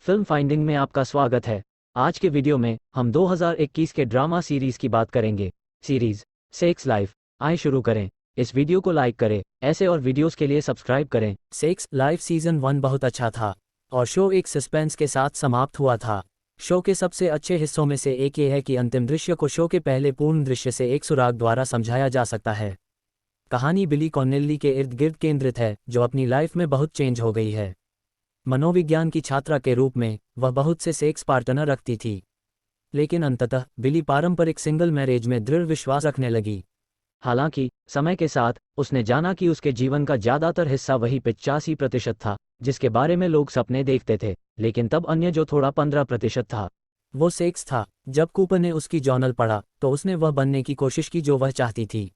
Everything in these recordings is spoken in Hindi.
फिल्म फाइंडिंग में आपका स्वागत है। आज के वीडियो में हम 2021 के ड्रामा सीरीज की बात करेंगे। Series sex life. आइए शुरू करें। इस वीडियो को लाइक करें, ऐसे और वीडियोस के लिए सब्सक्राइब करें। सेक्स लाइफ सीजन 1 बहुत अच्छा था और शो एक सस्पेंस के साथ समाप्त हुआ था। शो के सबसे अच्छे हिस्सों में से एक ये है कि अंतिम दृश्य को शो के पहले पूर्ण दृश्य से एक सुराग द्वारा समझाया जा सकता है। कहानी बिली कॉनेल्ली के इर्द गिर्द केंद्रित है, जो अपनी लाइफ में बहुत चेंज हो गई है। मनोविज्ञान की छात्रा के रूप में वह बहुत से सेक्स पार्टनर रखती थी, लेकिन अंततः बिली पारंपरिक सिंगल मैरिज में दृढ़ विश्वास रखने लगी। हालांकि समय के साथ उसने जाना कि उसके जीवन का ज़्यादातर हिस्सा वही 85% था जिसके बारे में लोग सपने देखते थे, लेकिन तब अन्य जो थोड़ा 15% था वो सेक्स था। जब कूपर ने उसकी जर्नल पढ़ा तो उसने वह बनने की कोशिश की जो वह चाहती थी।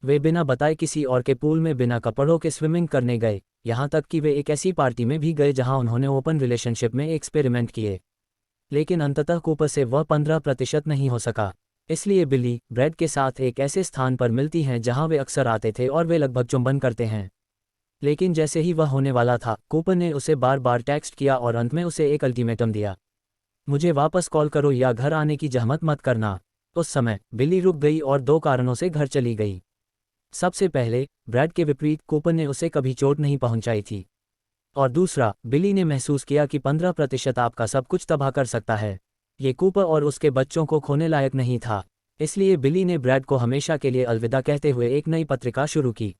वे बिना बताए किसी और के पूल में बिना कपड़ों के स्विमिंग करने गए, यहाँ तक कि वे एक ऐसी पार्टी में भी गए जहाँ उन्होंने ओपन रिलेशनशिप में एक्सपेरिमेंट किए। लेकिन अंततः कूपर से वह 15% नहीं हो सका। इसलिए बिली ब्रैड के साथ एक ऐसे स्थान पर मिलती हैं जहां वे अक्सर आते थे और वे लगभग चुंबन करते हैं। लेकिन जैसे ही वह होने वाला था, कूपर ने उसे बार बार टेक्स्ट किया और अंत में उसे एक अल्टीमेटम दिया, मुझे वापस कॉल करो या घर आने की जहमत मत करना। उस समय बिली रुक गई और 2 कारणों से घर चली गई। सबसे पहले, ब्रैड के विपरीत कूपर ने उसे कभी चोट नहीं पहुंचाई थी, और दूसरा, बिली ने महसूस किया कि 15% आपका सब कुछ तबाह कर सकता है। ये कूपर और उसके बच्चों को खोने लायक नहीं था। इसलिए बिली ने ब्रैड को हमेशा के लिए अलविदा कहते हुए एक नई पत्रिका शुरू की।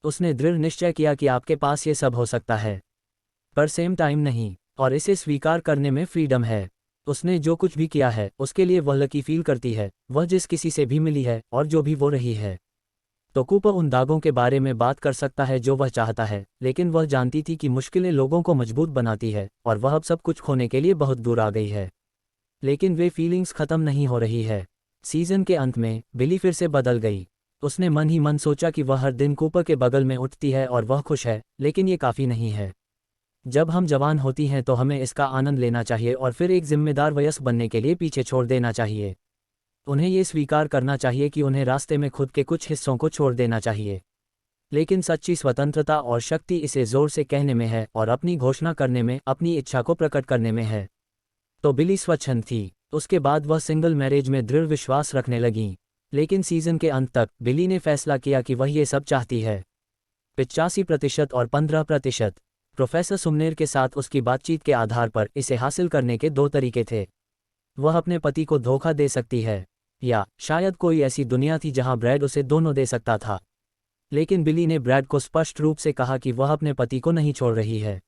उसने दृढ़ निश्चय किया कि आपके पास ये सब हो सकता है, पर सेम टाइम नहीं, और इसे स्वीकार करने में फ्रीडम है। उसने जो कुछ भी किया है उसके लिए वह लकी फील करती है, वह जिस किसी से भी मिली है और जो भी वो रही है। तो कूपर उन दागों के बारे में बात कर सकता है जो वह चाहता है, लेकिन वह जानती थी कि मुश्किलें लोगों को मजबूत बनाती है और वह अब सब कुछ खोने के लिए बहुत दूर आ गई है। लेकिन वे फीलिंग्स खत्म नहीं हो रही है। सीजन के अंत में बिली फिर से बदल गई। उसने मन ही मन सोचा कि वह हर दिन कूपर के बगल में उठती है और वह खुश है, लेकिन ये काफ़ी नहीं है। जब हम जवान होती हैं तो हमें इसका आनंद लेना चाहिए और फिर एक जिम्मेदार वयस्क बनने के लिए पीछे छोड़ देना चाहिए। उन्हें ये स्वीकार करना चाहिए कि उन्हें रास्ते में खुद के कुछ हिस्सों को छोड़ देना चाहिए। लेकिन सच्ची स्वतंत्रता और शक्ति इसे जोर से कहने में है और अपनी घोषणा करने में, अपनी इच्छा को प्रकट करने में है। तो बिली स्वच्छंद थी। उसके बाद वह सिंगल मैरिज में दृढ़ विश्वास रखने लगीं। लेकिन सीजन के अंत तक बिली ने फैसला किया कि वह ये सब चाहती है। 85% और 15%। प्रोफेसर सुमनेर के साथ उसकी बातचीत के आधार पर इसे हासिल करने के 2 तरीके थे। वह अपने पति को धोखा दे सकती है, या शायद कोई ऐसी दुनिया थी जहां ब्रैड उसे दोनों दे सकता था। लेकिन बिली ने ब्रैड को स्पष्ट रूप से कहा कि वह अपने पति को नहीं छोड़ रही है।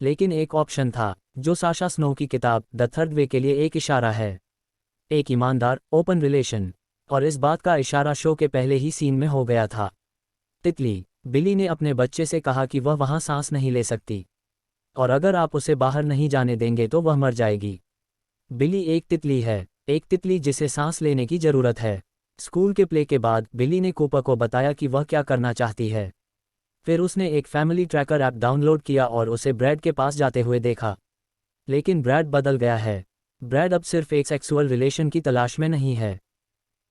लेकिन एक ऑप्शन था, जो साशा स्नो की किताब द थर्ड वे के लिए एक इशारा है। एक ईमानदार ओपन रिलेशन। और इस बात का इशारा शो के पहले ही सीन में हो गया था। तितली। बिली ने अपने बच्चे से कहा कि वह वहां सांस नहीं ले सकती, और अगर आप उसे बाहर नहीं जाने देंगे तो वह मर जाएगी। बिली एक तितली है, एक तितली जिसे सांस लेने की जरूरत है। स्कूल के प्ले के बाद बिली ने कूपर को बताया कि वह क्या करना चाहती है। फिर उसने एक फैमिली ट्रैकर ऐप डाउनलोड किया और उसे ब्रैड के पास जाते हुए देखा। लेकिन ब्रैड बदल गया है। ब्रैड अब सिर्फ एक सेक्सुअल रिलेशन की तलाश में नहीं है।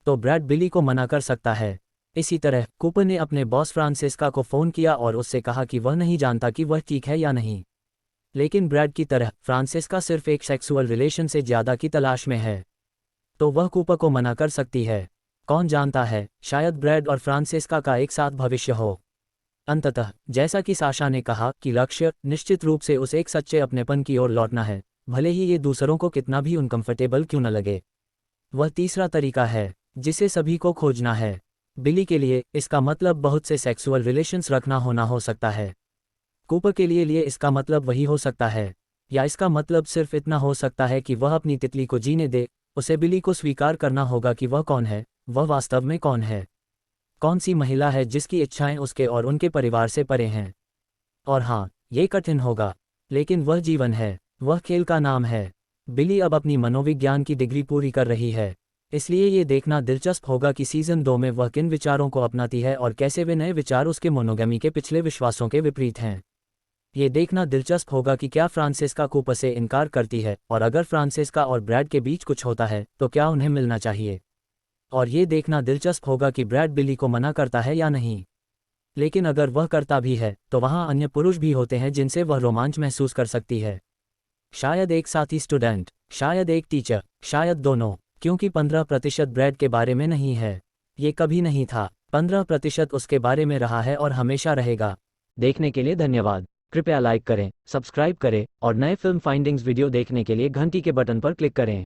तो ब्रैड बिली को मना कर सकता है। इसी तरह कूपर ने अपने बॉस फ्रांसिस्का को फ़ोन किया और उससे कहा कि वह नहीं जानता कि वह ठीक है या नहीं। लेकिन ब्रैड की तरह फ्रांसिस्का सिर्फ एक सेक्सुअल रिलेशन से ज़्यादा की तलाश में है। तो वह कूपर को मना कर सकती है। कौन जानता है, शायद ब्रैड और फ्रांसिस्का का एक साथ भविष्य हो। अंततः जैसा कि साशा ने कहा कि लक्ष्य निश्चित रूप से उस एक सच्चे अपनेपन की ओर लौटना है, भले ही ये दूसरों को कितना भी अनकंफर्टेबल क्यों न लगे। वह तीसरा तरीका है जिसे सभी को खोजना है। बिली के लिए इसका मतलब बहुत से सेक्सुअल रिलेशंस रखना होना हो सकता है। कूपर के लिए इसका मतलब वही हो सकता है, या इसका मतलब सिर्फ इतना हो सकता है कि वह अपनी तितली को जीने दे। उसे बिली को स्वीकार करना होगा कि वह कौन है, वह वास्तव में कौन है, कौन सी महिला है जिसकी इच्छाएं उसके और उनके परिवार से परे हैं। और हाँ, ये कठिन होगा, लेकिन वह जीवन है, वह खेल का नाम है। बिली अब अपनी मनोविज्ञान की डिग्री पूरी कर रही है, इसलिए ये देखना दिलचस्प होगा कि सीजन 2 में वह किन विचारों को अपनाती है और कैसे वे नए विचार उसके मोनोगमी के पिछले विश्वासों के विपरीत हैं। ये देखना दिलचस्प होगा कि क्या फ्रांसिस्का कूपर से इनकार करती है, और अगर फ्रांसिस्का और ब्रैड के बीच कुछ होता है तो क्या उन्हें मिलना चाहिए। और ये देखना दिलचस्प होगा कि ब्रैड बिली को मना करता है या नहीं। लेकिन अगर वह करता भी है तो वहाँ अन्य पुरुष भी होते हैं जिनसे वह रोमांच महसूस कर सकती है। शायद एक साथी स्टूडेंट, शायद एक टीचर, शायद दोनों, क्योंकि 15% ब्रैड के बारे में नहीं है। ये कभी नहीं था, 15% उसके बारे में रहा है और हमेशा रहेगा। देखने के लिए धन्यवाद। कृपया लाइक करें, सब्सक्राइब करें और नए फिल्म फाइंडिंग्स वीडियो देखने के लिए घंटी के बटन पर क्लिक करें।